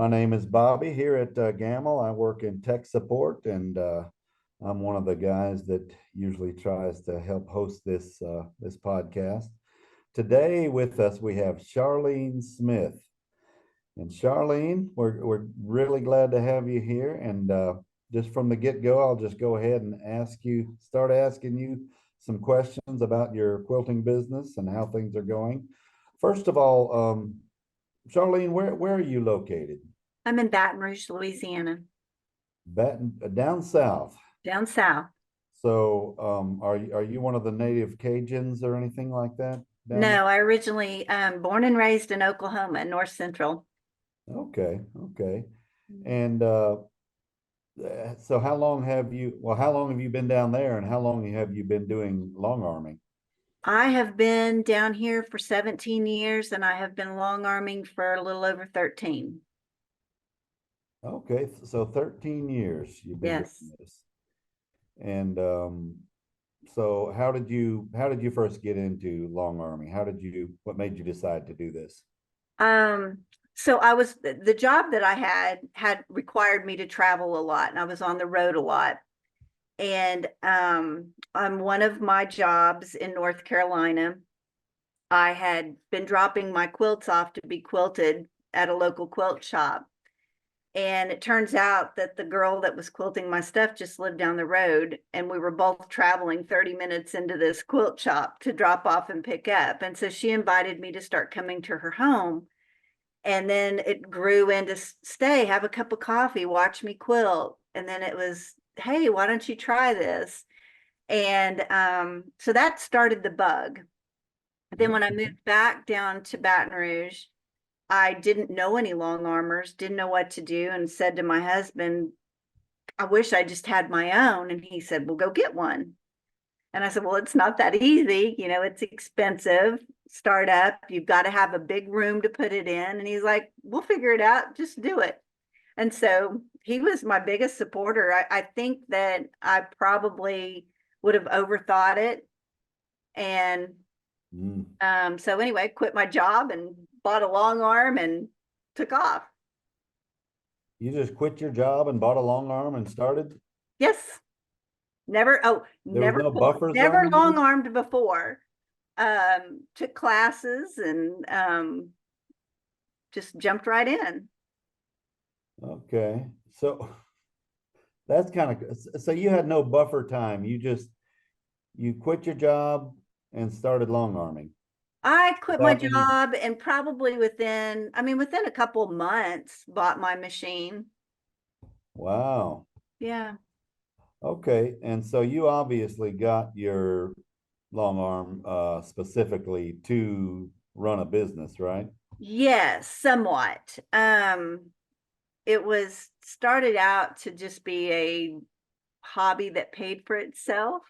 name is Bobby here at Gamble. I work in tech support, and I'm one of the guys that usually tries to help host this podcast. Today with us we have Charlene Smith, and Charlene, we're really glad to have you here. And just from the get-go, I'll just go ahead and start asking you some questions about your quilting business and how things are going. First of all, Charlene, where are you located? I'm in Baton Rouge, Louisiana, Down south. down south. So, are you one of the native Cajuns or anything like that? No, I originally born and raised in Oklahoma, North Central. Okay. And so how long have you been down there, and how long have you been doing long arming? I have been down here for 17 years, and I have been long arming for a little over 13. Okay, so 13 years you've been Yes. doing this. And so how did you first get into long arming? What made you decide to do this? So the job that I had required me to travel a lot, and I was on the road a lot. And on one of my jobs in North Carolina, I had been dropping my quilts off to be quilted at a local quilt shop. And it turns out that the girl that was quilting my stuff just lived down the road, and we were both traveling 30 minutes into this quilt shop to drop off and pick up. And so she invited me to start coming to her home. And then it grew into stay, have a cup of coffee, watch me quilt. And then it was, hey, why don't you try this? And so that started the bug. Then when I moved back down to Baton Rouge, I didn't know any long armors, didn't know what to do, and said to my husband, I wish I just had my own. And he said, well, go get one. And I said, well, it's not that easy. It's expensive. Start up. You've got to have a big room to put it in. And he's like, we'll figure it out. Just do it. And so he was my biggest supporter. I think that I probably would have overthought it. And so anyway, quit my job and bought a long arm and took off. You just quit your job and bought a long arm and started? Yes. Never no buffers never long armed before. Took classes and just jumped right in. Okay. So that's so you had no buffer time. You quit your job and started long arming. I quit my job and probably within a couple of months bought my machine. Wow. Yeah. Okay. And so you obviously got your long arm specifically to run a business, right? Yes, somewhat. It was started out to just be a hobby that paid for itself.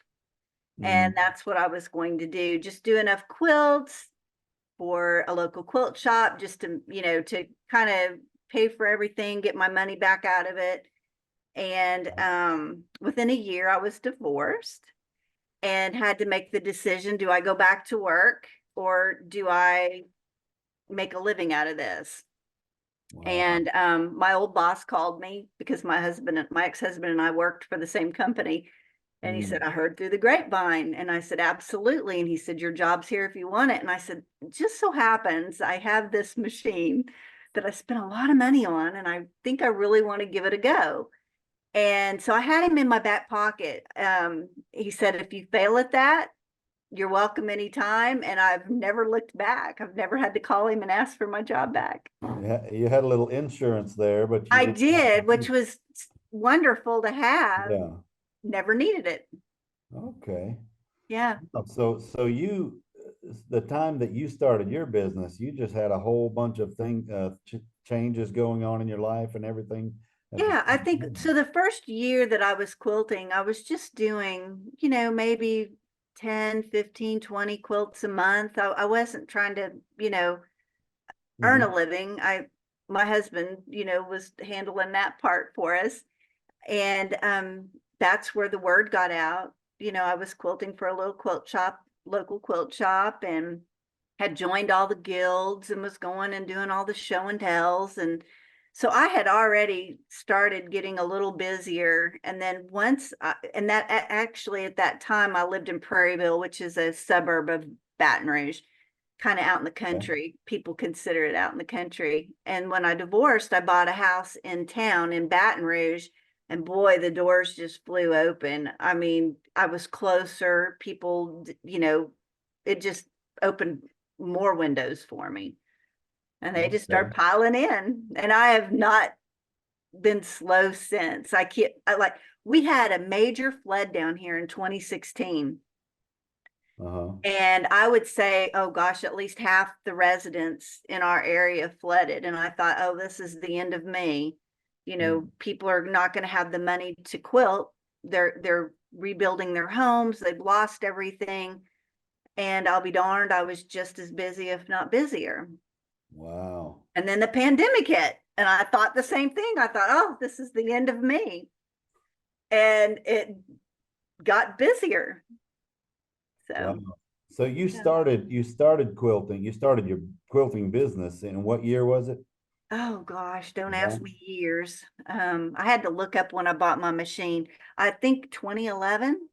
And that's what I was going to do. Just do enough quilts for a local quilt shop, just to, to kind of pay for everything, get my money back out of it. And within a year, I was divorced and had to make the decision, do I go back to work or do I make a living out of this? Wow. And my old boss called me because my ex-husband and I worked for the same company. And he said, I heard through the grapevine. And I said, absolutely. And he said, your job's here if you want it. And I said, just so happens I have this machine that I spent a lot of money on, and I think I really want to give it a go. And so I had him in my back pocket. He said, if you fail at that, you're welcome anytime. And I've never looked back. I've never had to call him and ask for my job back. Yeah, you had a little insurance there, but I did, which was wonderful to have. Yeah. Never needed it. Okay. Yeah. So the time that you started your business, you just had a whole bunch of changes going on in your life and everything. Yeah, I think so. The first year that I was quilting, I was just doing, maybe 10, 15, 20 quilts a month. I wasn't trying to, earn a living. My husband, was handling that part for us. And that's where the word got out. I was quilting for a local quilt shop, and had joined all the guilds and was going and doing all the show and tells. And So I had already started getting a little busier. And then and that actually at that time, I lived in Prairieville, which is a suburb of Baton Rouge, kind of out in the Okay. country. People consider it out in the country. And when I divorced, I bought a house in town in Baton Rouge. And boy, the doors just flew open. I mean, I was closer. People, it just opened more windows for me. And they just Okay. start piling in. And I have not been slow since. We had a major flood down here in 2016. Uh-huh. And I would say, oh gosh, at least half the residents in our area flooded. And I thought, oh, this is the end of me. People are not going to have the money to quilt. They're rebuilding their homes. They've lost everything. And I'll be darned, I was just as busy, if not busier. Wow. And then the pandemic hit, and I thought the same thing. I thought, oh, this is the end of me. And it got busier. Wow. So, So you yeah. started quilting. You started your quilting business in what year was it? Oh gosh, don't Yeah. ask me years. I had to look up when I bought my machine. I think 2011.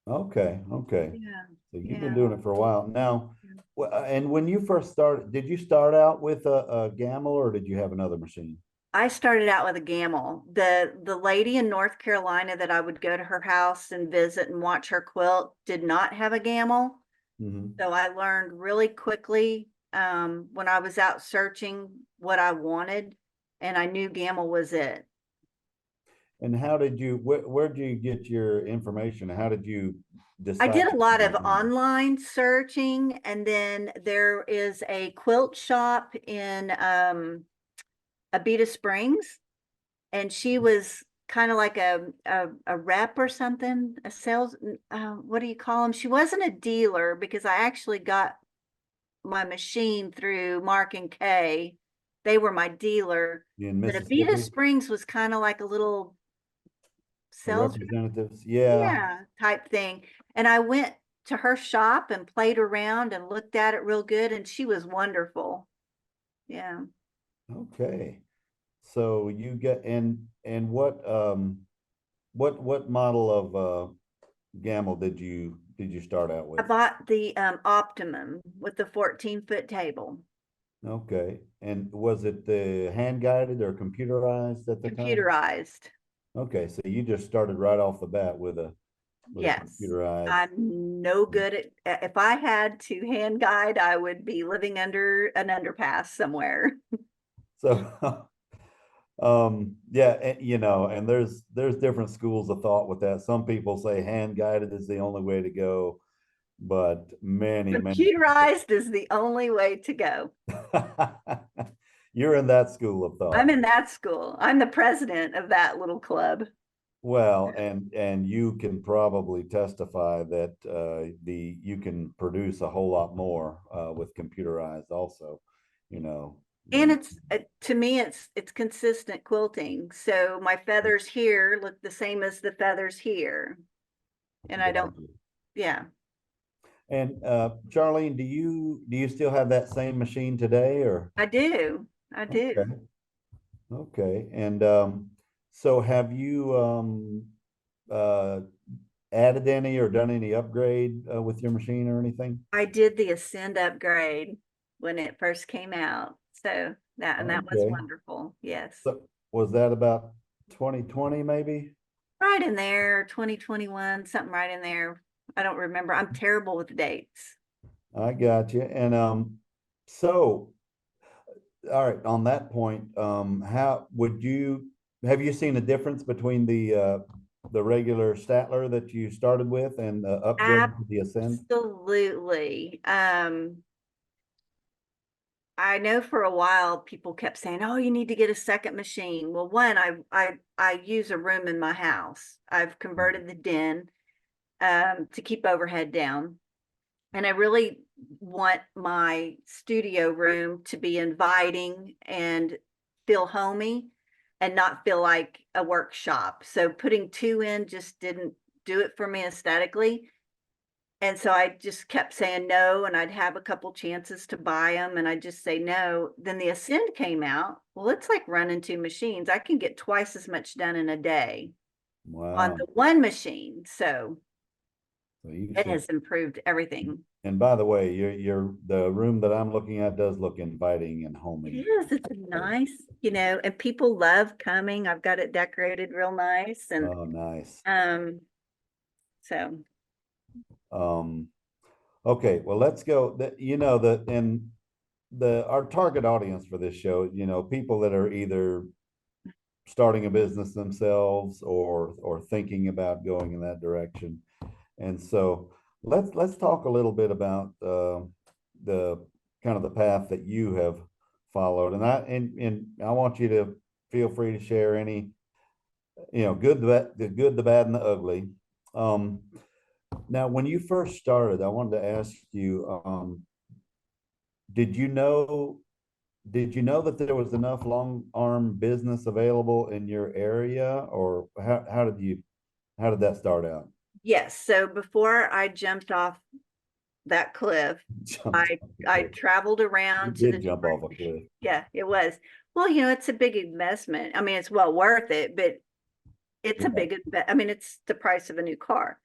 Okay. Okay. Yeah. So you've been Yeah. doing it for a while now. And when you first started, did you start out with a gamble or did you have another machine? I started out with a gamble. The lady in North Carolina that I would go to her house and visit and watch her quilt did not have a gamble. Hmm. So I learned really quickly when I was out searching what I wanted, and I knew gamble was it. And how did you, where did you get your information? How did you I decide did to a lot use of gamble? online searching, and then there is a quilt shop in Abita Springs, and she was kind of like a rep or something, a sales, what do you call them? She wasn't a dealer because I actually got my machine through Mark and Kay. They were my dealer. In But Abita Mississippi, Springs was kind of like a little the sales, representatives? Yeah. yeah, type thing. And I went to her shop and played around and looked at it real good, and she was wonderful. Yeah. Okay. So you get and what model of gamble did you start out I with? bought the Optimum with the 14-foot table, Okay. And was it the hand guided or computerized at the time? computerized. Okay, so you just started right off the bat with a Yes. computerized. I'm no good if I had to hand guide, I would be living under an underpass somewhere. So yeah, and there's different schools of thought with that. Some people say hand guided is the only way to go, but many Computerized is the only way to go. you're in that school of I'm thought. in that school. I'm the president of that little club. Well, and you can probably testify that the you can produce a whole lot more with computerized also, And than it's to me, it's consistent quilting. So my feathers here look the same as the feathers here. And I don't, gotcha. yeah, And Charlene, do you still have that same machine today or? I do. I do. Okay, okay. And so have you uh added any or done any upgrade with your machine or anything? I did the Ascend upgrade when it first came out. And that was Okay. wonderful. Yes. So was that about 2020 maybe? Right in there, 2021, something right in there. I don't remember. I'm terrible with dates. I got you. And so all right, on that point, how would you have you seen a difference between the regular Statler that you started with and the upgrade to the Ascend? Absolutely. I know for a while people kept saying, "Oh, you need to get a second machine." Well, one, I use a room in my house. I've converted the den to keep overhead down, and I really want my studio room to be inviting and feel homey and not feel like a workshop. So putting two in just didn't do it for me aesthetically. And so I just kept saying no, and I'd have a couple chances to buy them, and I'd just say no. Then the Ascend came out. Well, it's like running two machines. I can get twice as much done in a day on Wow. the one machine. So So you it should. has improved everything. And by the way, the room that I'm looking at does look inviting and It homey. is. It's nice, and people love coming. I've got it decorated real nice. And Oh, nice. um, so Um, okay, well, let's go. And the our target audience for this show, people that are either starting a business themselves or thinking about going in that direction. And so let's talk a little bit about the kind of the path that you have followed. And I want you to feel free to share any, the good, the bad, and the ugly. Um, Now, when you first started, I wanted to ask you, did you know did you know that there was enough long arm business available in your area, or how did that start out? yes. So before I jumped off that cliff, Jumped I off a I cliff. traveled You around to the did jump off different, a cliff. yeah, it was. Well, it's a big investment. I mean, it's well worth it, but it's a Yeah. big, I mean, it's the price of a new car.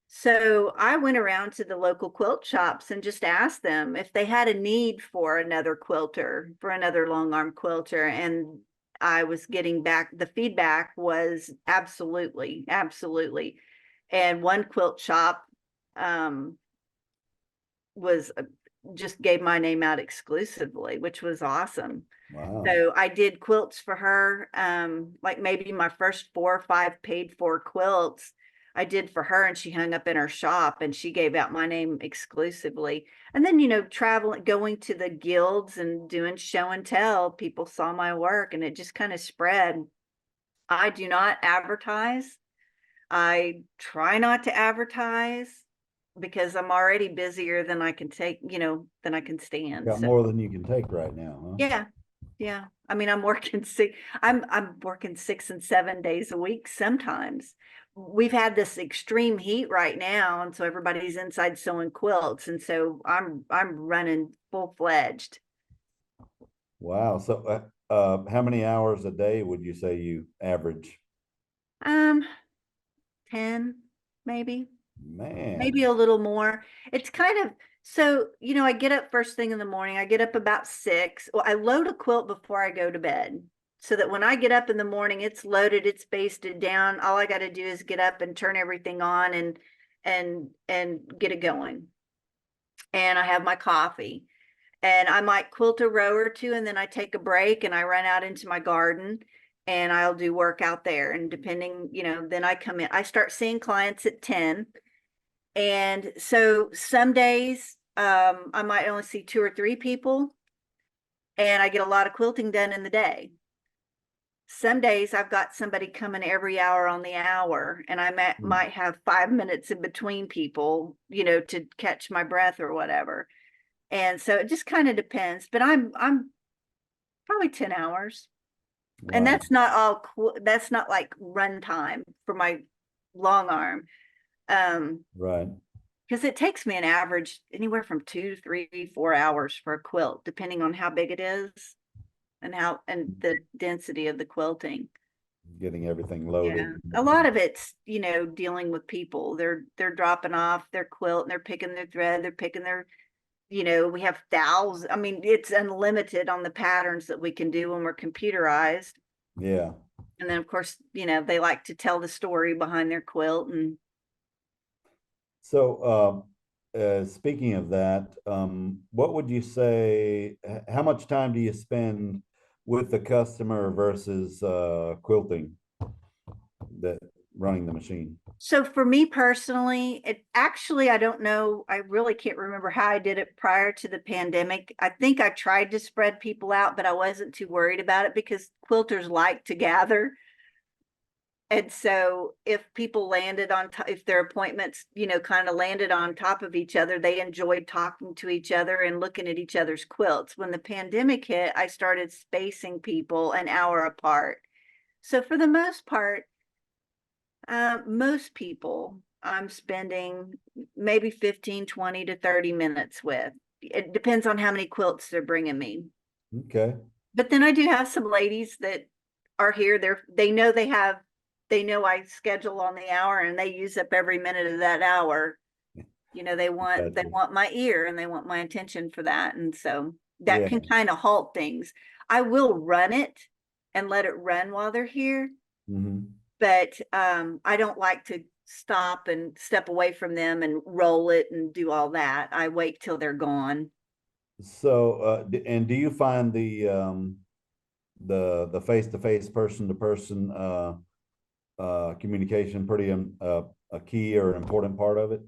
So I went around to the local quilt shops and just asked them if they had a need for another quilter, for another long arm quilter. And I was getting back, the feedback was absolutely, absolutely. And one quilt shop um, was just gave my name out exclusively, which was awesome. Wow. So I did quilts for her, like maybe my first 4 or 5 paid for quilts I did for her, and she hung up in her shop, and she gave out my name exclusively. And then, traveling, going to the guilds and doing show and tell, people saw my work, and it just kind of spread. I do not advertise. I try not to advertise because I'm already busier than I can take, than I can stand. Got So more than you can take right now, huh? yeah, yeah. I mean, I'm working 6 and 7 days a week sometimes. We've had this extreme heat right now, and so everybody's inside sewing quilts, and so I'm running full-fledged. Wow. So, how many hours a day would you say you average? Um, 10, maybe. Man. Maybe a little more. It's kind of so, I get up first thing in the morning. I get up about 6. Well, I load a quilt before I go to bed so that when I get up in the morning, it's loaded, it's basted down. All I got to do is get up and turn everything on and get it going. And I have my coffee. And I might quilt a row or two, and then I take a break and I run out into my garden and I'll do work out there. And depending, then I come in. I start seeing clients at 10. And so some days I might only see 2 or 3 people, and I get a lot of quilting done in the day. Some days I've got somebody coming every hour on the hour, and I might have 5 minutes in between people, to catch my breath or whatever. And so it just kind of depends, but I'm probably 10 hours. And Wow. that's not that's not like run time for my long arm. Right. Because it takes me an average anywhere from 2, 3, 4 hours for a quilt, depending on how big it is and the density of the quilting. Getting everything Yeah, loaded. a lot of it's dealing with people. They're dropping off their quilt and they're picking their thread. They're picking their we have thousands. I mean, it's unlimited on the patterns that we can do when we're computerized. Yeah. And then of course, they like to tell the story behind their quilt. And So, speaking of that, what would you say? How much time do you spend with the customer versus quilting, that running the machine? so for me personally, it actually, I don't know, I really can't remember how I did it prior to the pandemic. I think I tried to spread people out, but I wasn't too worried about it because quilters like to gather. And so if people landed on top, if their appointments, kind of landed on top of each other, they enjoyed talking to each other and looking at each other's quilts. When the pandemic hit, I started spacing people an hour apart. So for the most part, most people, I'm spending maybe 15, 20 to 30 minutes with. It depends on how many quilts they're bringing me. Okay. But then I do have some ladies that are here. They know I schedule on the hour and they use up every minute of that hour. They Gotcha. want my ear and they want my attention for that. And so that Yeah. can kind of halt things. I will run it and let it run while they're here, Hmm. but I don't like to stop and step away from them and roll it and do all that. I wait till they're gone. So, and do you find the face-to-face, person-to-person communication pretty a key or an important part of it?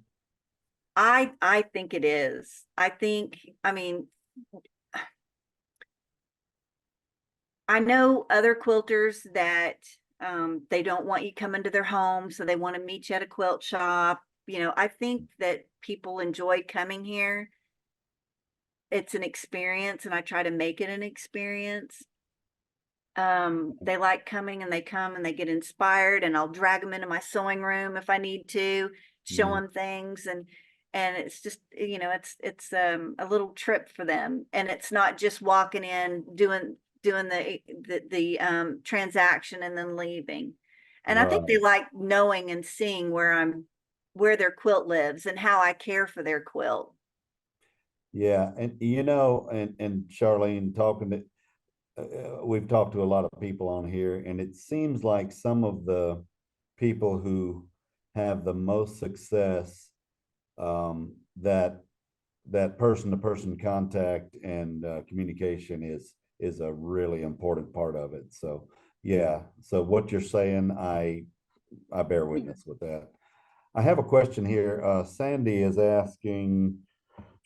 I think it is. I mean, I know other quilters that they don't want you coming to their home, so they want to meet you at a quilt shop. I think that people enjoy coming here. It's an experience, and I try to make it an experience. They like coming and they come and they get inspired, and I'll drag them into my sewing room if I need to, show Mhm. them things, and it's just, it's a little trip for them, and it's not just walking in, doing the transaction and then leaving. And I think they Right. like knowing and seeing where their quilt lives and how I care for their quilt. Yeah, and and Charlene, we've talked to a lot of people on here, and it seems like some of the people who have the most success, that person-to-person contact and communication is a really important part of it. So yeah, so what you're saying, I bear witness with that. I have a question here. Sandy is asking,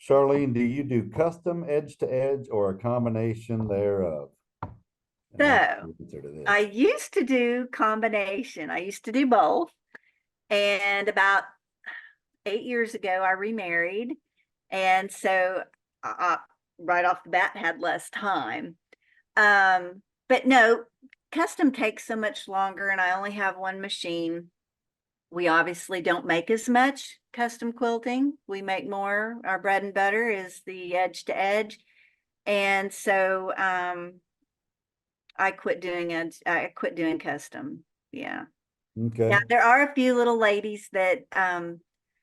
Charlene, do you do custom edge to edge or a combination thereof? And what's So the answer to I this? used to do combination. I used to do both. And about 8 years ago, I remarried. And so I, right off the bat, had less time. But no, custom takes so much longer, and I only have one machine. We obviously don't make as much custom quilting. We make more. Our bread and butter is the edge to edge. And so I quit doing custom. Yeah. Okay. Now there are a few little ladies that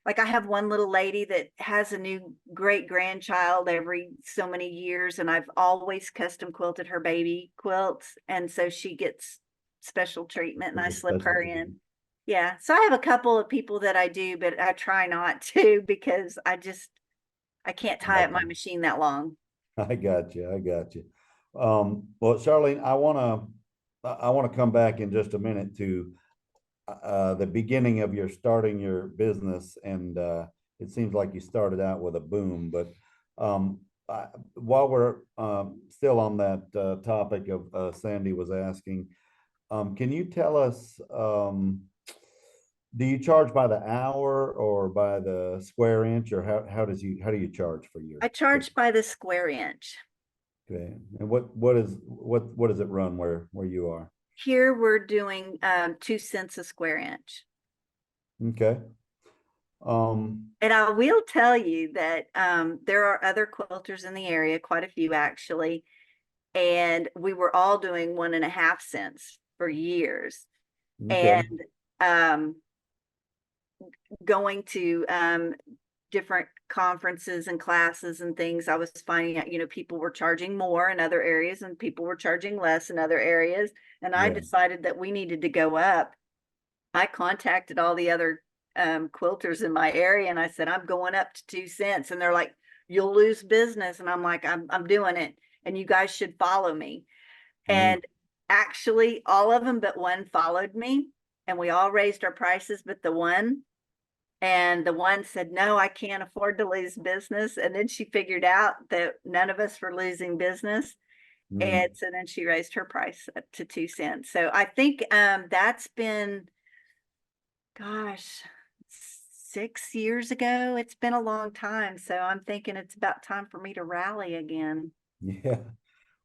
like I have one little lady that has a new great grandchild every so many years, and I've always custom quilted her baby quilts, and so she gets special treatment and There's I a slip her specialty. in. Yeah. So I have a couple of people that I do, but I try not to because I can't tie up my Gotcha. machine that long. I got you. I got you. Well, Charlene, I want to come back in just a minute to the beginning of your starting your business, and it seems like you started out with a boom. But um, while we're still on that topic of Sandy was asking, can you tell us, do you charge by the hour or by the square inch, or how do you charge for your I business? charge by the square inch. Okay, and what does it run where you are? Here we're doing 2 cents a square inch. Okay. Um, And I will tell you that there are other quilters in the area, quite a few actually, and we were all doing 1.5 cents for years. okay. And um, going to different conferences and classes and things, I was finding out, people were charging more in other areas and people were charging less in other areas. And I Yeah. decided that we needed to go up. I contacted all the other quilters in my area and I said, I'm going up to 2 cents. And they're like, you'll lose business. And I'm like, I'm doing it. And you guys should follow me. Mm, And actually, all of them but one followed me. And we all raised our prices, but the one said, no, I can't afford to lose business. And then she figured out that none of us were losing business. And mm. so then she raised her price up to 2 cents. So I think that's been, gosh, 6 years ago. It's been a long time. So I'm thinking it's about time for me to rally again. Yeah.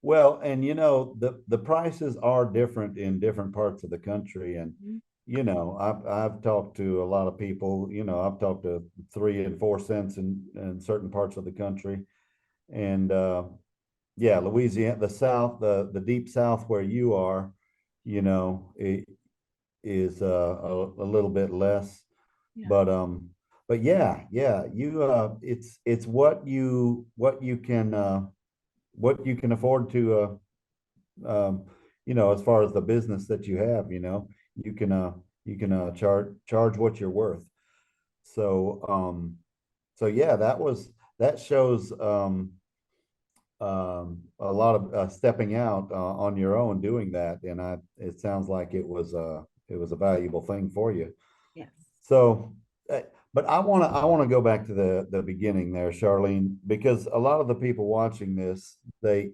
Well, and the prices are different in different parts of the country, and Mhm. I've talked to a lot of people, I've talked to 3 and 4 cents in certain parts of the country. And yeah, Louisiana, the South, the deep South where you are, it is a little bit less. Yeah. But yeah, it's what you can afford to as far as the business that you have, you can charge what you're worth. So so yeah, that shows a lot of stepping out on your own doing that, and it sounds like it was a valuable thing for you. Yes. So, but I want to go back to the beginning there, Charlene, because a lot of the people watching this, I,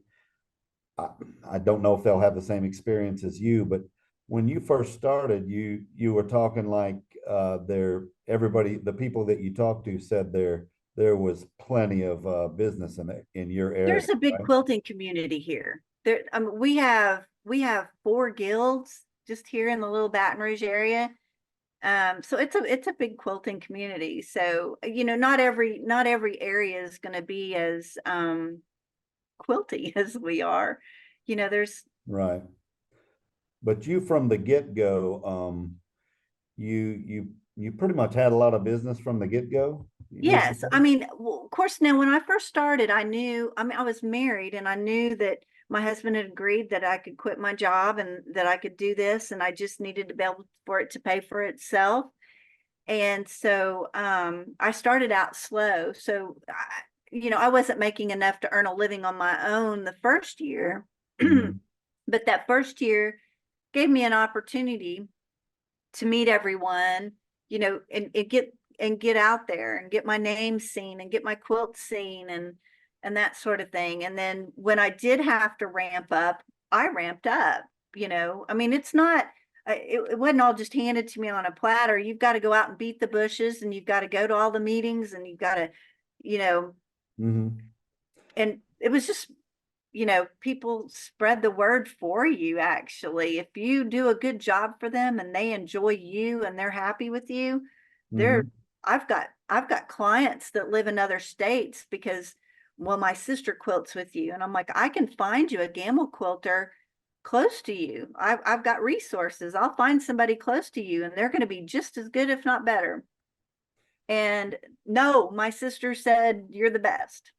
I don't know if they'll have the same experience as you, but when you first started, you were talking like the people that you talked to said there was plenty of business in your area, There's a big right? quilting community here. We have 4 guilds just here in the little Baton Rouge area. So it's a big quilting community. So, not every area is going to be as quilty as we are. There's Right. But you from the get-go, you pretty much had a lot of business from the get-go, would you yes. I say? mean, well, of course, now when I first started, I was married and I knew that my husband had agreed that I could quit my job and that I could do this, and I just needed to be able for it to pay for itself. And so I started out slow. So I wasn't making enough to earn a living on my own the first year. Mhm. But that first year gave me an opportunity to meet everyone, and get out there and get my name seen and get my quilt seen and that sort of thing. And then when I did have to ramp up, I ramped up. I mean, it's not it wasn't all just handed to me on a platter. You've got to go out and beat the bushes, and you've got to go to all the meetings, and you've got to, you know, Mhm. and it was just, people spread the word for you. Actually, if you do a good job for them and they enjoy you and they're happy with you, they're Mhm. I've got clients that live in other states because, well, my sister quilts with you, and I'm like, I can find you a gamble quilter close to you. I've got resources. I'll find somebody close to you, and they're going to be just as good, if not better. And no, my sister said you're the best,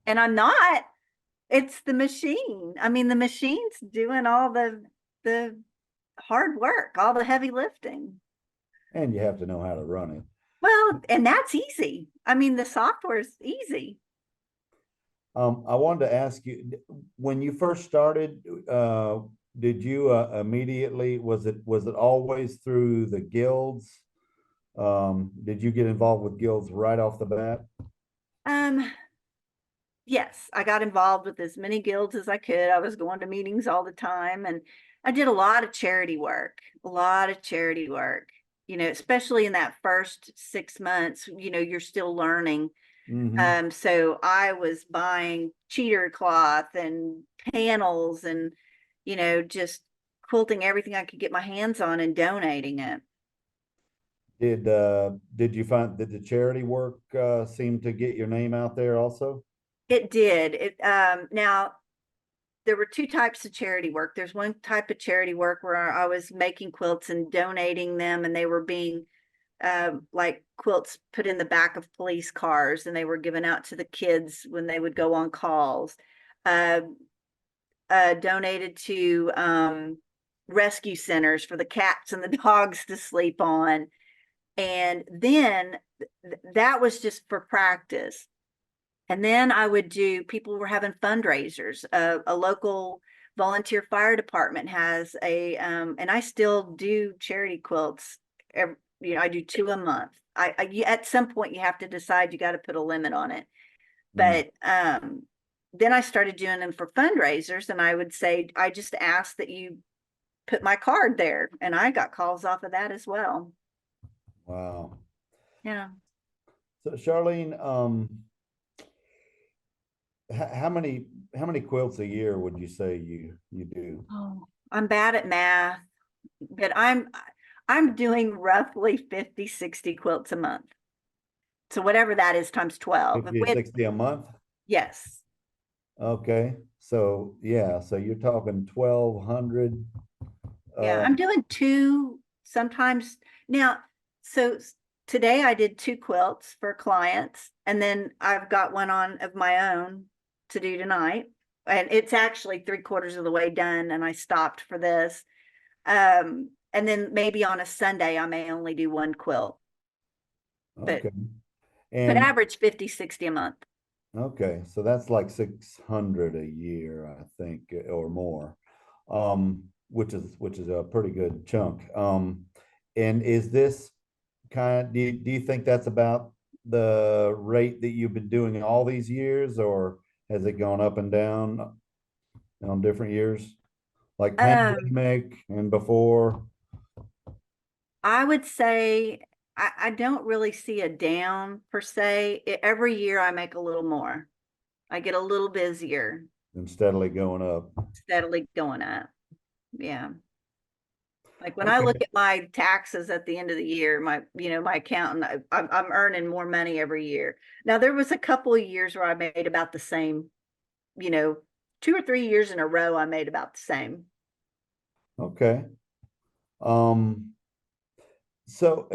and I'm not. It's the machine. I mean, the machine's doing all the hard work, all the heavy lifting. And you have to know how to run it. Well, and that's easy. I mean, the software's easy. I wanted to ask you, when you first started, did you immediately, was it always through the guilds? Did you get involved with guilds right off the bat? Um, yes, I got involved with as many guilds as I could. I was going to meetings all the time, and I did a lot of charity work, a lot of charity work, especially in that first 6 months, you're still learning. Mm-hmm. So I was buying cheater cloth and panels and, just quilting everything I could get my hands on and donating it. Did you find, did the charity work seem to get your name out there also? It did. Now there were 2 types of charity work. There's one type of charity work where I was making quilts and donating them, and they were being like quilts put in the back of police cars, and they were given out to the kids when they would go on calls. Uh, Donated to rescue centers for the cats and the dogs to sleep on. And then that was just for practice. And then I would people were having fundraisers. A local volunteer fire department has and I still do charity quilts. I do 2 a month. At some point you have to decide you got to put a limit on it. Mm. But then I started doing them for fundraisers, and I would say, I just asked that you put my card there, and I got calls off of that as well. Wow. Yeah. So Charlene, how many quilts a year would you say you do? Oh, I'm bad at math. but I'm doing roughly 50, 60 quilts a month. So whatever that is times 12. 50 to 60 a month? Yes. Okay, so yeah, so you're talking 1,200. Yeah, I'm doing two sometimes now. So today I did two quilts for clients, and then I've got one on of my own to do tonight. And it's actually 3/4 of the way done, and I stopped for this. And then maybe on a Sunday I may only do one quilt, Okay, but and average 50, 60 a month. okay, so that's like 600 a year, I think, or more, which is a pretty good chunk. And is this do you think that's about the rate that you've been doing all these years, or has it gone up and down on different years, like Um, pandemic and before? I would say I don't really see a down per se. Every year I make a little more. I get a little busier, And steadily going up? steadily going up. Yeah. Like when I look Okay. at my taxes at the end of the year, my accountant, I'm earning more money every year. Now there was a couple of years where I made about the same, you know, 2 or 3 years in a row, I made about the same. Okay. Um, so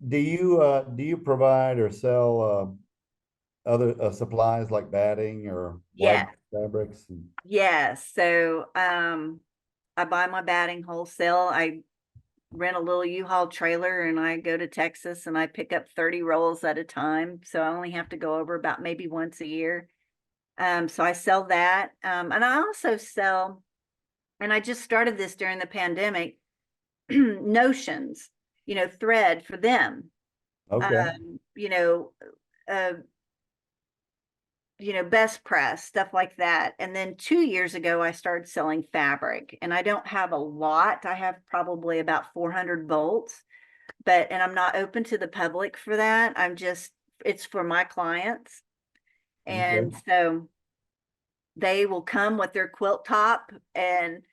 do you provide or sell other supplies like batting or white Yeah. fabrics? Yes. So, I buy my batting wholesale. I rent a little U-Haul trailer and I go to Texas and I pick up 30 rolls at a time. So I only have to go over about maybe once a year. So I sell that. And I also sell, and I just started this during the pandemic, notions, thread for them. Okay. Um, you know, uh, best press, stuff like that. And then 2 years ago, I started selling fabric, and I don't have a lot. I have probably about 400 bolts, and I'm not open to the public for that. It's for my clients. And Okay. so they will come with their quilt top and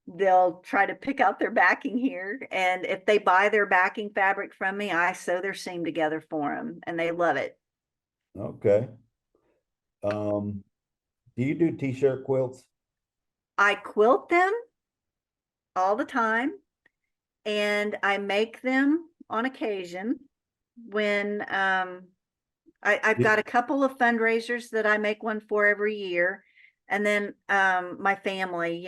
they'll try to pick out their backing here. And if they buy their backing fabric from me, I sew their seam together for them and they love it. Okay. Um, do you do t-shirt quilts? I quilt them all the time and I make them on occasion when I've got a couple of fundraisers that I make one for every year. And then my family,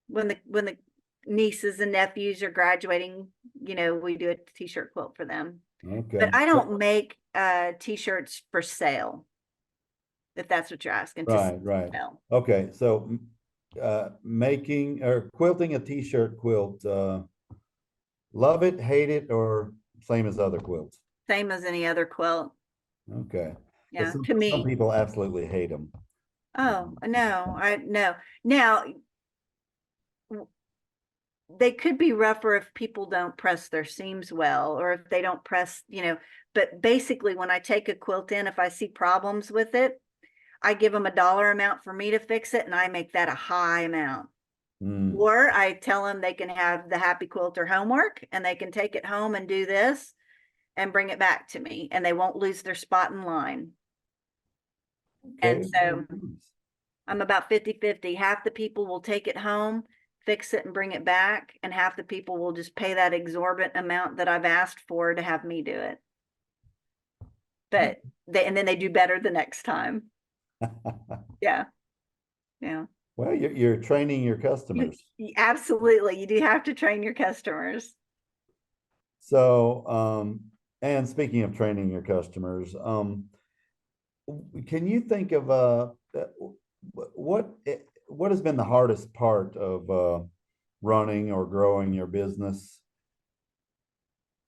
when the nieces and nephews are graduating, we do a t-shirt quilt for them. But Okay. I don't make t-shirts for sale, if that's what you're asking, to Right, right. sell. Okay, so making or quilting a t-shirt quilt, love it, hate it, or same as other quilts? Same as any other quilt. Okay. Because Yeah, to some me. people absolutely hate them. Oh, no, I no. Now, they could be rougher if people don't press their seams well, or if they don't press, but basically when I take a quilt in, if I see problems with it, I give them a dollar amount for me to fix it and I make that a high amount. Mm, Or I tell them they can have the Happy Quilter homework and they can take it home and do this and bring it back to me and they won't lose their spot in line. And okay, very so nice. I'm about 50-50. Half the people will take it home, fix it and bring it back, and half the people will just pay that exorbitant amount that I've asked for to have me do it. And then they do better the next time. Yeah. Yeah. Well, you're training your customers. Absolutely. You do have to train your customers. So, and speaking of training your customers, can you think of what what has been the hardest part of running or growing your business?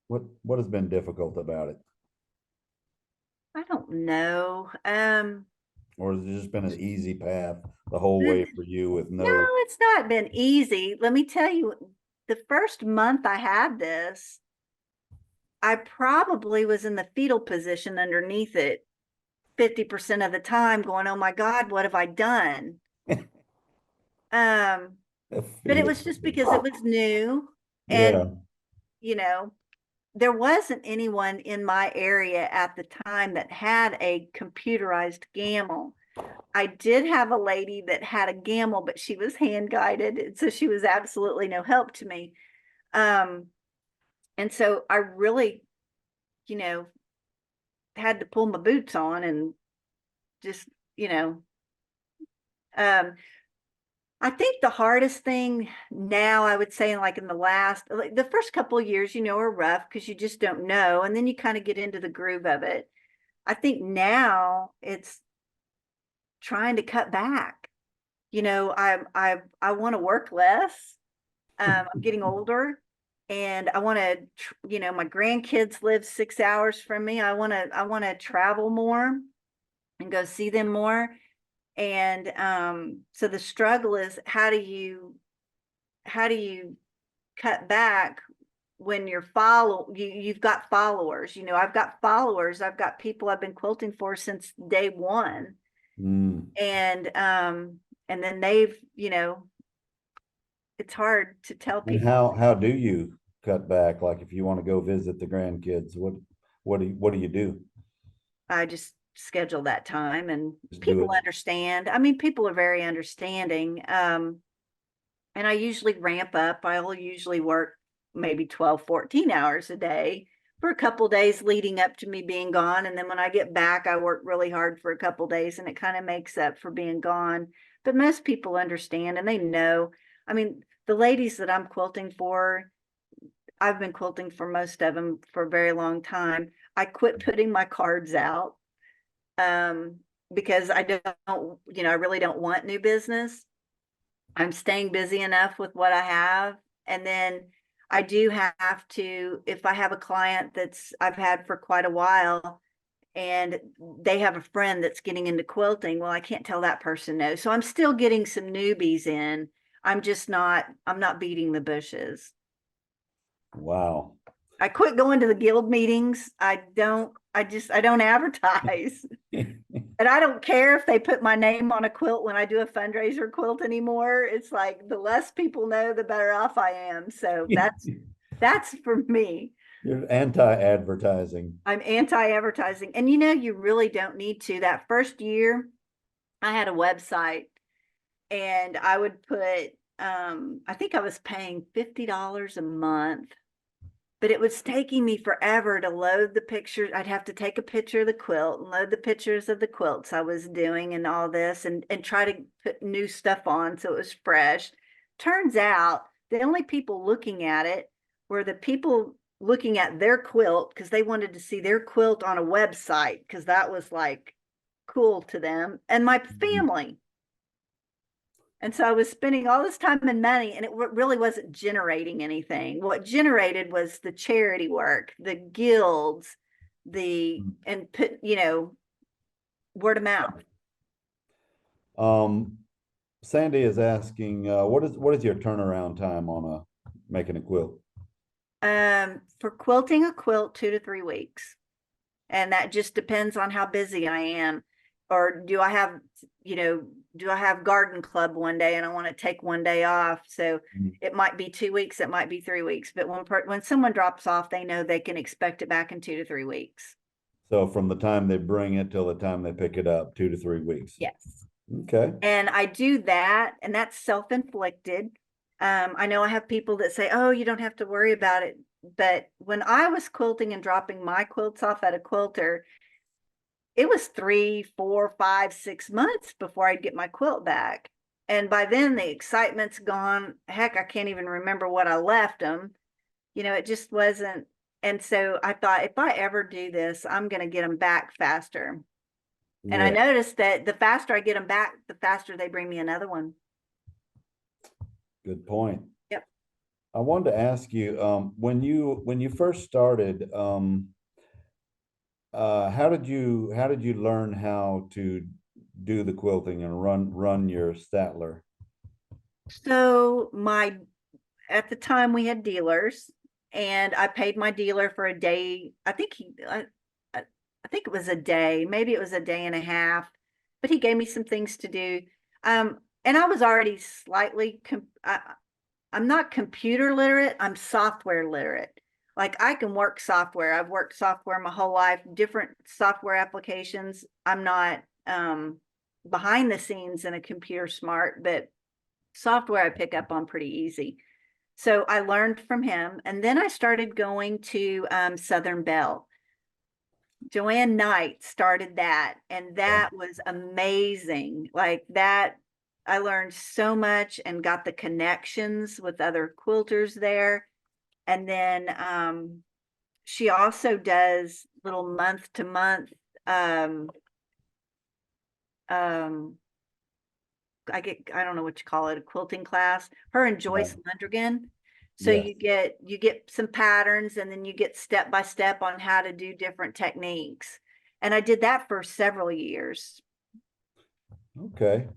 What has been difficult about it? I don't know. Or has it just been an easy path the whole No, way for you with no? it's not been easy. Let me tell you, the first month I had this, I probably was in the fetal position underneath it 50% of the time going, oh my God, what have I done? Um, But it Felix. was just because it was new. And, Yeah. you know, there wasn't anyone in my area at the time that had a computerized gamble. I did have a lady that had a gamble, but she was hand guided. And so she was absolutely no help to me. Um, and so I really, you know, had to pull my boots on and just, you know, um, I think the hardest thing now, I would say, like in the last, like the first couple of years, are rough because you just don't know. And then you kind of get into the groove of it. I think now it's trying to cut back. I want to work less. I'm getting older and I want to, my grandkids live 6 hours from me. I want to travel more and go see them more. And so the struggle is how do you cut back when you've got followers. I've got followers. I've got people I've been quilting for since day one. Mm. And then it's hard to tell And people. how do you cut back? Like if you want to go visit the grandkids, what do you do? I just schedule that time and Just do people it. understand. I mean, people are very understanding. And I usually ramp up. I'll usually work maybe 12, 14 hours a day for a couple days leading up to me being gone. And then when I get back, I work really hard for a couple days and it kind of makes up for being gone. But most people understand and they know. I mean, the ladies that I'm quilting for, I've been quilting for most of them for a very long time. I quit putting my cards out um, because I really don't want new business. I'm staying busy enough with what I have. And then I do have to, if I have a client that's I've had for quite a while and they have a friend that's getting into quilting, well, I can't tell that person no. So I'm still getting some newbies in. I'm not beating the bushes. Wow. I quit going to the guild meetings. I don't advertise. And I don't care if they put my name on a quilt when I do a fundraiser quilt anymore. It's like the less people know, the better off I am. So that's for me. You're anti-advertising. I'm anti-advertising. And you really don't need to. That first year, I had a website and I would put I think I was paying $50 a month, but it was taking me forever to load the pictures. I'd have to take a picture of the quilt and load the pictures of the quilts I was doing and all this and try to put new stuff on so it was fresh. Turns out the only people looking at it were the people looking at their quilt because they wanted to see their quilt on a website because that was like cool to them and my family. And so I was spending all this time and money, and it really wasn't generating anything. What generated was the charity work, the guilds, and put, word of mouth. Um, Sandy is asking, what is your turnaround time on making a quilt? For quilting a quilt, 2 to 3 weeks. And that just depends on how busy I am. Or do I have garden club one day and I want to take one day off? So it might be 2 weeks, it might be 3 weeks. But when someone drops off, they know they can expect it back in 2 to 3 weeks. So from the time they bring it till the time they pick it up, 2 to 3 weeks. Yes. Okay. And I do that, and that's self-inflicted. I know I have people that say, oh, you don't have to worry about it. But when I was quilting and dropping my quilts off at a quilter, it was 3, 4, 5, 6 months before I'd get my quilt back. And by then the excitement's gone. Heck, I can't even remember what I left them. It just wasn't. And so I thought if I ever do this, I'm going to get them back faster. And I Yeah. noticed that the faster I get them back, the faster they bring me another one. Good point. Yep. I wanted to ask you, when you first started, how did you learn how to do the quilting and run your Statler? So at the time we had dealers and I paid my dealer for a day. I think it was a day, maybe it was a day and a half, but he gave me some things to do. and I was already slightly, I'm not computer literate, I'm software literate. Like I can work software. I've worked software my whole life, different software applications. I'm not behind the scenes in a computer smart, but software I pick up on pretty easy. So I learned from him. And then I started going to Southern Belle. Joanne Knight started that, and Yeah. that was amazing. Like that, I learned so much and got the connections with other quilters there. And then she also does little month to month um um I don't know what you call it, a quilting class. Her and Right. Joyce Lundergan. So Yes. you get some patterns, and then you get step by step on how to do different techniques. And I did that for several years. Okay.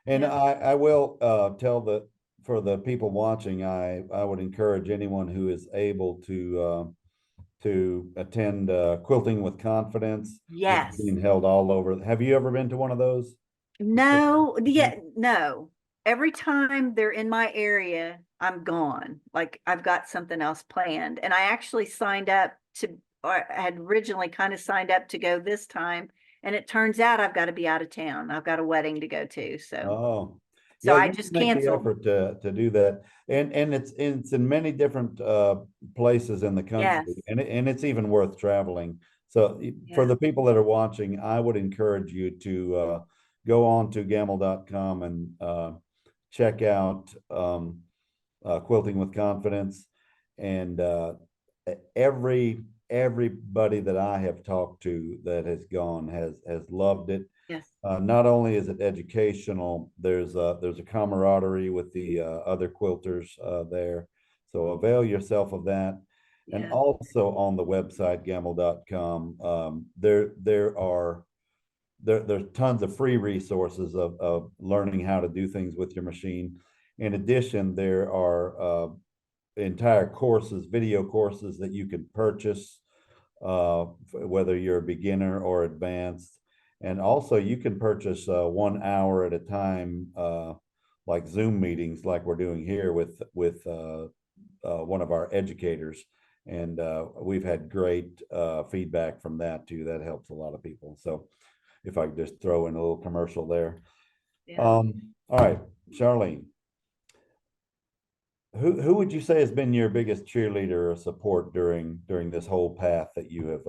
And Yeah. I will tell the for the people watching, I would encourage anyone who is able to attend Quilting with Confidence, which is Yes. being held all over. Have you ever been to one of those? No, yeah, no. Every time they're in my area, I'm gone. Like I've got something else planned. And I actually signed up to, or I had originally kind of signed up to go this time. And it turns out I've got to be out of town. I've got a wedding to go to. Oh, So yeah, I you can just make the canceled. effort to do that, and it's in many different places in the country, Yes. and it's even worth traveling. So for Yeah. the people that are watching, I would encourage you to go on to gamble.com and check out Quilting with Confidence, and everybody that I have talked to that has gone has loved it. Yes. Not only is it educational, there's a camaraderie with the other quilters there. So avail yourself of that. And Yeah. also on the website gamble.com, there's tons of free resources of learning how to do things with your machine. In addition, there are entire courses, video courses that you can purchase, whether you're a beginner or advanced. And also, you can purchase 1 hour at a time, like Zoom meetings, like we're doing here with one of our educators. And we've had great feedback from that too. That helps a lot of people. So, if I could just throw in a little commercial there. Yeah. All right, Charlene, who would you say has been your biggest cheerleader or support during this whole path that you have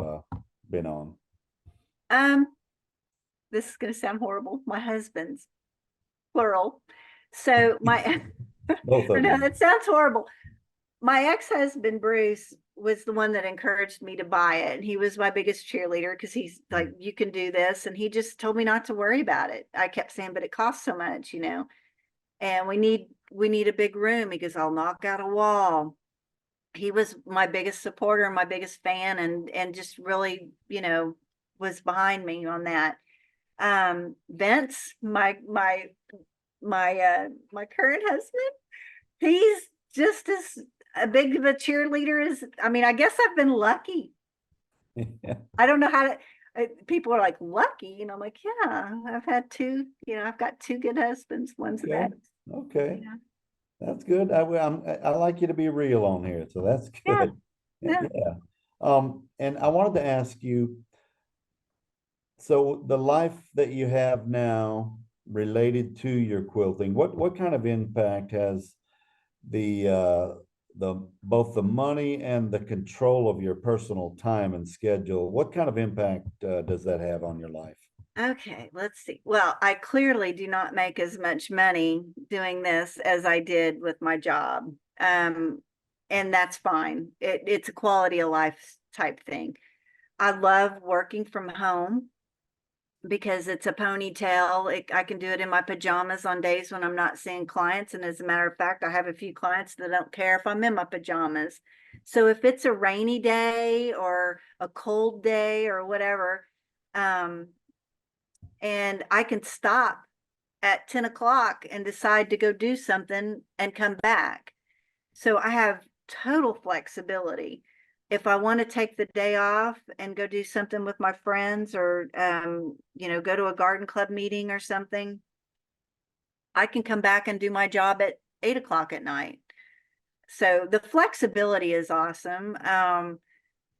been on? Um, this is going to sound horrible. My husband's plural. So my, Both of no, them. that sounds horrible. My ex-husband Bruce was the one that encouraged me to buy it, and he was my biggest cheerleader because he's like, you can do this, and he just told me not to worry about it. I kept saying, but it costs so much, and we need a big room. He goes, I'll knock out a wall. He was my biggest supporter, my biggest fan, and just really, was behind me on that. Vince, my current husband, he's just as a big of a cheerleader as, I mean, I guess I've been lucky. Yeah. I don't know how to, people are like lucky, I'm like, yeah, I've had two, I've got two good husbands. One's an Okay. ex, Okay. you know. That's good. I like you to be real on here, so that's Yeah, good. yeah. Yeah. And I wanted to ask you, so the life that you have now related to your quilting, what kind of impact has the the both the money and the control of your personal time and schedule, what kind of impact does that have on your life? Okay, let's see. Well, I clearly do not make as much money doing this as I did with my job. And that's fine. It's a quality of life type thing. I love working from home because it's a ponytail. I can do it in my pajamas on days when I'm not seeing clients. And as a matter of fact, I have a few clients that don't care if I'm in my pajamas. So if it's a rainy day or a cold day or whatever, um, and I can stop at 10 o'clock and decide to go do something and come back. So I have total flexibility. If I want to take the day off and go do something with my friends or, go to a garden club meeting or something, I can come back and do my job at 8 o'clock at night. So the flexibility is awesome.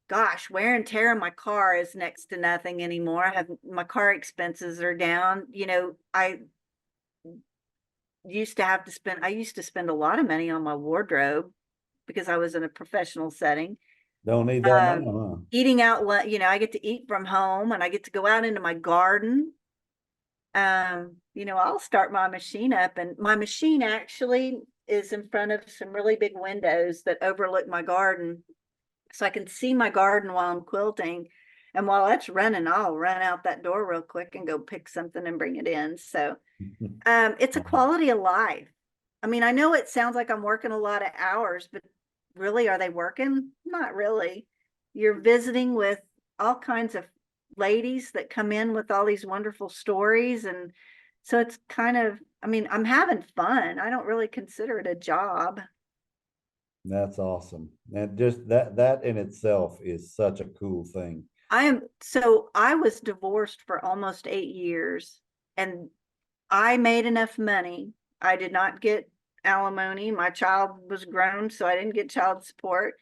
Gosh, wear and tear in my car is next to nothing anymore. My car expenses are down. I used to spend a lot of money on my wardrobe because I was in a professional setting. Don't need that Um, now, huh? Eating out, I get to eat from home and I get to go out into my garden. I'll start my machine up, and my machine actually is in front of some really big windows that overlook my garden. So I can see my garden while I'm quilting. And while that's running, I'll run out that door real quick and go pick something and bring it in. So it's a quality of life. I mean, I know it sounds like I'm working a lot of hours, but really, are they working? Not really. You're visiting with all kinds of ladies that come in with all these wonderful stories. And so it's kind of, I mean, I'm having fun. I don't really consider it a job. That's awesome. And just that in itself is such a cool thing. I was divorced for almost 8 years, and I made enough money. I did not get alimony. My child was grown, so I didn't get child support.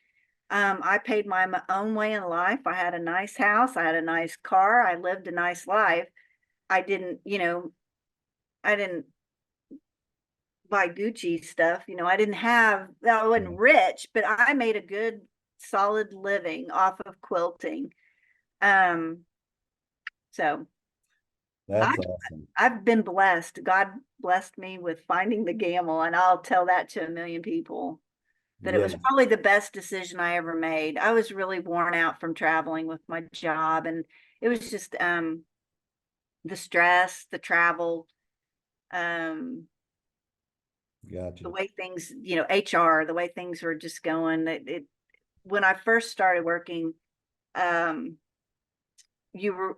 I paid my own way in life. I had a nice house. I had a nice car. I lived a nice life. I didn't, I didn't buy Gucci stuff. I wasn't rich, but I made a good, solid living off of quilting. Um, so I, That's awesome. I've been blessed. God blessed me with finding the gamble, and I'll tell that to a million people that it was Yes, probably the best decision I ever made. I was really worn out from traveling with my job, and it was just the stress, the travel, um, gotcha. the way things, HR, the way things were just going. When I first started working, um, you were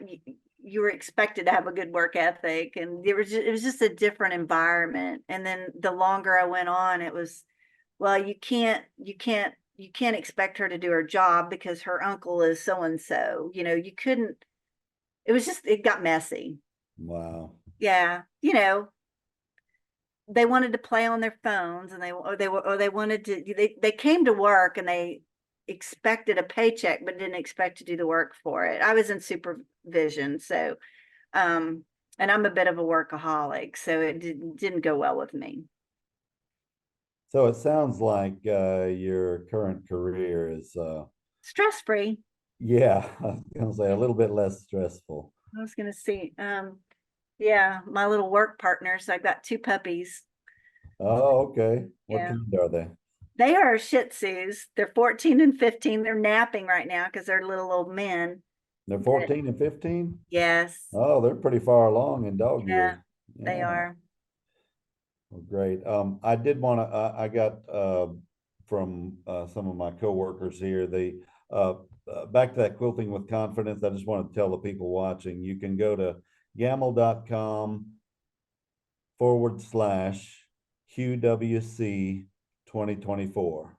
you were expected to have a good work ethic, and it was just a different environment. And then the longer I went on, it was, well, you can't expect her to do her job because her uncle is so and so. You couldn't. It got messy. Wow. Yeah, they wanted to play on their phones, and they wanted to. They came to work and they expected a paycheck, but didn't expect to do the work for it. I was in supervision, so um, and I'm a bit of a workaholic, so it didn't go well with me. So it sounds like your current career is Stress free. yeah, I was gonna say a little bit less stressful. I was gonna see. Yeah, my little work partners. I've got two puppies. Oh, okay. What Yeah, kind are they? they are Shih Tzus. They're 14 and 15. They're napping right now because they're little old men. They're But 14 and 15? yes, Oh, they're pretty far along in dog yeah, years. they Yeah. are. Well, great. I did want to, I got from some of my coworkers here, uh, back to that quilting with confidence. I just want to tell the people watching, you can go to gamel.com/QWC 2024.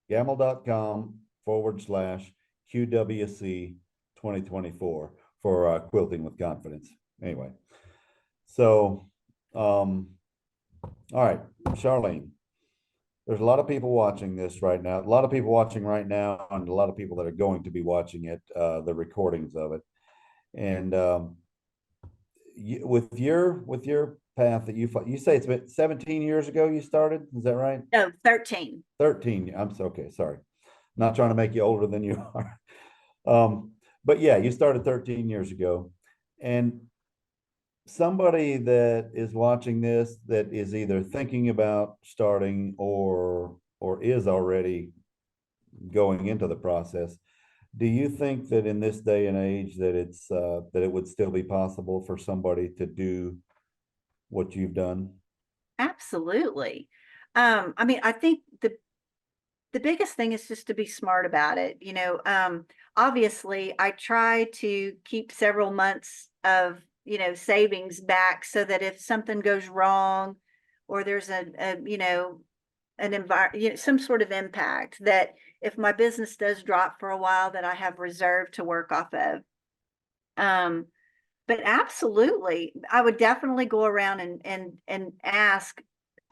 Gamel.com/QWC 2024 for quilting with confidence. Anyway, so, all right, Charlene, there's a lot of people watching this right now, a lot of people watching right now, and a lot of people that are going to be watching it, the recordings of it. And with your path that you say it's been 17 years ago you started, is that right? No, 13. 13. I'm so okay, sorry. Not trying to make you older than you are. But yeah, you started 13 years ago. And somebody that is watching this that is either thinking about starting or is already going into the process, do you think that in this day and age that it would still be possible for somebody to do what you've done? Absolutely. I mean, I think the biggest thing is just to be smart about it. Obviously, I try to keep several months of, savings back so that if something goes wrong or there's an environment, some sort of impact, that if my business does drop for a while, that I have reserve to work off of. Um, But absolutely, I would definitely go around and ask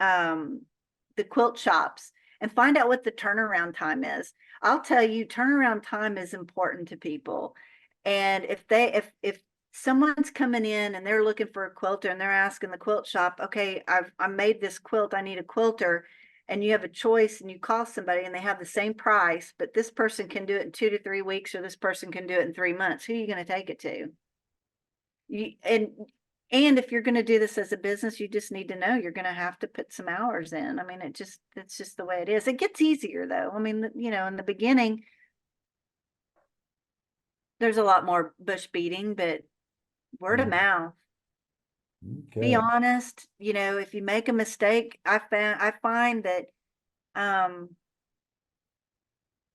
the quilt shops and find out what the turnaround time is. I'll tell you, turnaround time is important to people. And if someone's coming in and they're looking for a quilter and they're asking the quilt shop, okay, I made this quilt, I need a quilter, and you have a choice and you call somebody and they have the same price, but this person can do it in 2 to 3 weeks or this person can do it in 3 months, who are you going to take it to? You, and if you're going to do this as a business, you just need to know you're going to have to put some hours in. I mean, it's just the way it is. It gets easier though. I mean, in the beginning, there's a lot more bush beating, but word of mouth. Be Okay. honest, if you make a mistake, I find that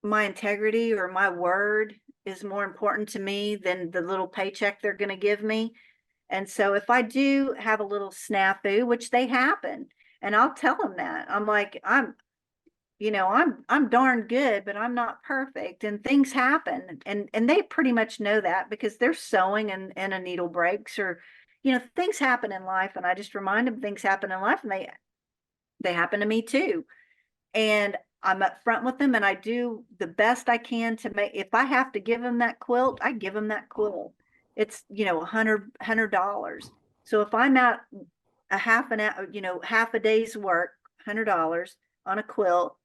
my integrity or my word is more important to me than the little paycheck they're going to give me. And so if I do have a little snafu, which they happen, and I'll tell them that, I'm like, I'm darn good, but I'm not perfect and things happen. And they pretty much know that because they're sewing and a needle breaks or, things happen in life. And I just remind them things happen in life and they happen to me too. And I'm upfront with them and I do the best I can to make, if I have to give them that quilt, I give them that quilt. It's, $100. So if I'm out a half an hour, half a day's work, $100 on a quilt,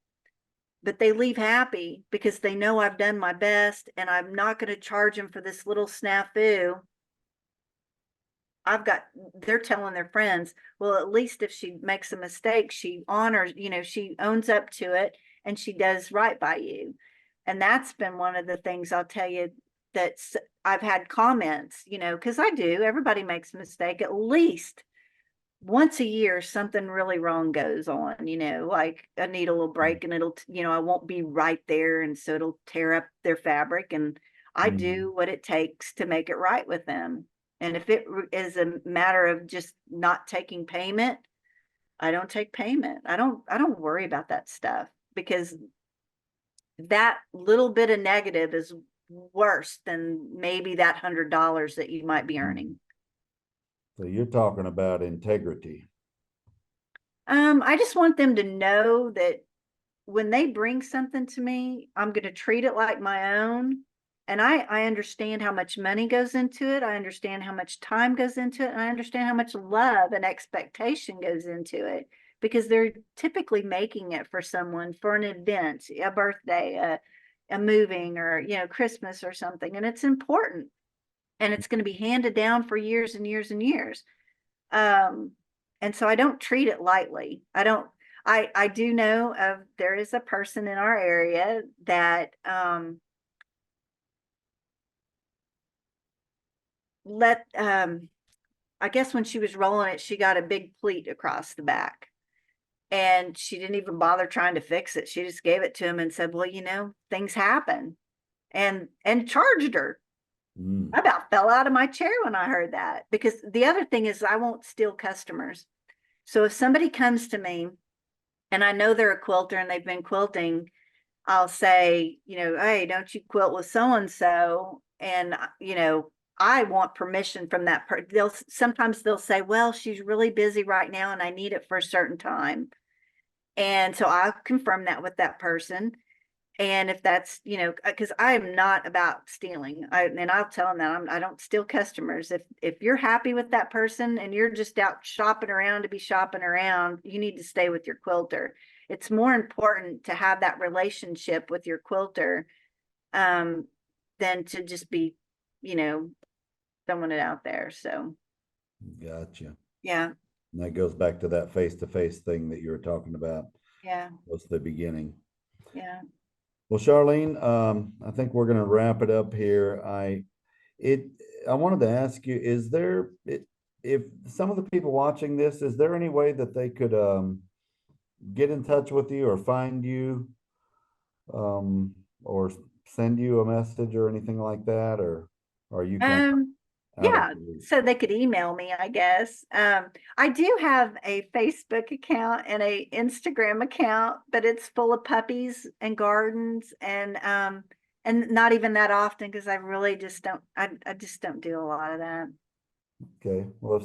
but they leave happy because they know I've done my best and I'm not going to charge them for this little snafu. They're telling their friends, well, at least if she makes a mistake, she honors, she owns up to it and she does right by you. And that's been one of the things I'll tell you that I've had comments, because I do, everybody makes a mistake at least once a year, something really wrong goes on, like a needle will break and it'll, I won't be right there. And so it'll tear up their fabric. And I Mm. do what it takes to make it right with them. And if it is a matter of just not taking payment, I don't take payment. I don't worry about that stuff because that little bit of negative is worse than maybe that $100 that you might be earning. So you're talking about integrity. I just want them to know that when they bring something to me, I'm going to treat it like my own. And I understand how much money goes into it. I understand how much time goes into it. And I understand how much love and expectation goes into it because they're typically making it for someone for an event, a birthday, a moving or, Christmas or something. And it's important and it's going to be handed down for years and years and years. Um, and so I don't treat it lightly. I do know of there is a person in our area that let I guess when she was rolling it, she got a big pleat across the back. And she didn't even bother trying to fix it. She just gave it to him and said, well, things happen and charged her. Mm. I about fell out of my chair when I heard that because the other thing is I won't steal customers. So if somebody comes to me and I know they're a quilter and they've been quilting, I'll say, hey, don't you quilt with so and so? And I want permission from that person. Sometimes they'll say, well, she's really busy right now and I need it for a certain time. And so I'll confirm that with that person. And if that's, because I am not about stealing, and I'll tell them that I don't steal customers. If you're happy with that person and you're just out shopping around to be shopping around, you need to stay with your quilter. It's more important to have that relationship with your quilter than to just be, throwing it out there. So Gotcha. yeah, And that goes back to that face-to-face thing that you were talking about. yeah, Was the beginning. yeah. Well, Charlene, I think we're going to wrap it up here. It, I wanted to ask you, if some of the people watching this, is there any way that they could get in touch with you or find you, or send you a message or anything like that, or are you kind Um, of out of yeah, the loop? so they could email me, I guess. I do have a Facebook account and a Instagram account, but it's full of puppies and gardens and not even that often because I really just don't I just don't do a lot of that. Okay. Well,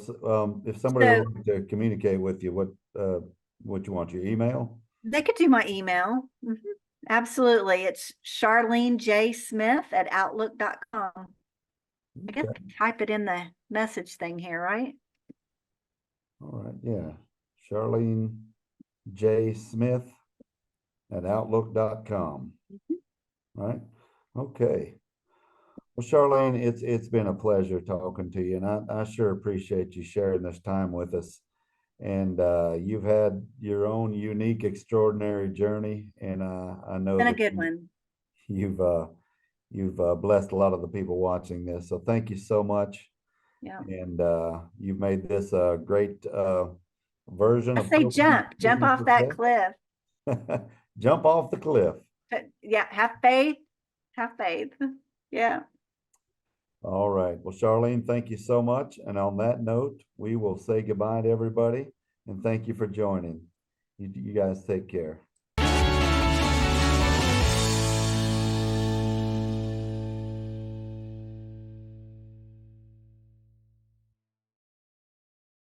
if somebody So would like to communicate with you, what you want, your email? they could do my email. Absolutely. It's Charlene J. Smith at outlook.com. I guess I Okay. can type it in the message thing here, right? All right. Yeah. Charlene J. Smith at outlook.com. Right. Okay. Well, Charlene, it's been a pleasure talking to you, and I sure appreciate you sharing this time with us. And you've had your own unique, extraordinary journey, and I know Been a that good one. you've blessed a lot of the people watching this. So thank you so much, Yeah. and you've made this a great version I of say Quilting jump Business off that Success. cliff. Jump off the cliff. Yeah, have faith. Have faith. Yeah. All right. Well, Charlene, thank you so much. And on that note, we will say goodbye to everybody and thank you for joining. You guys take care.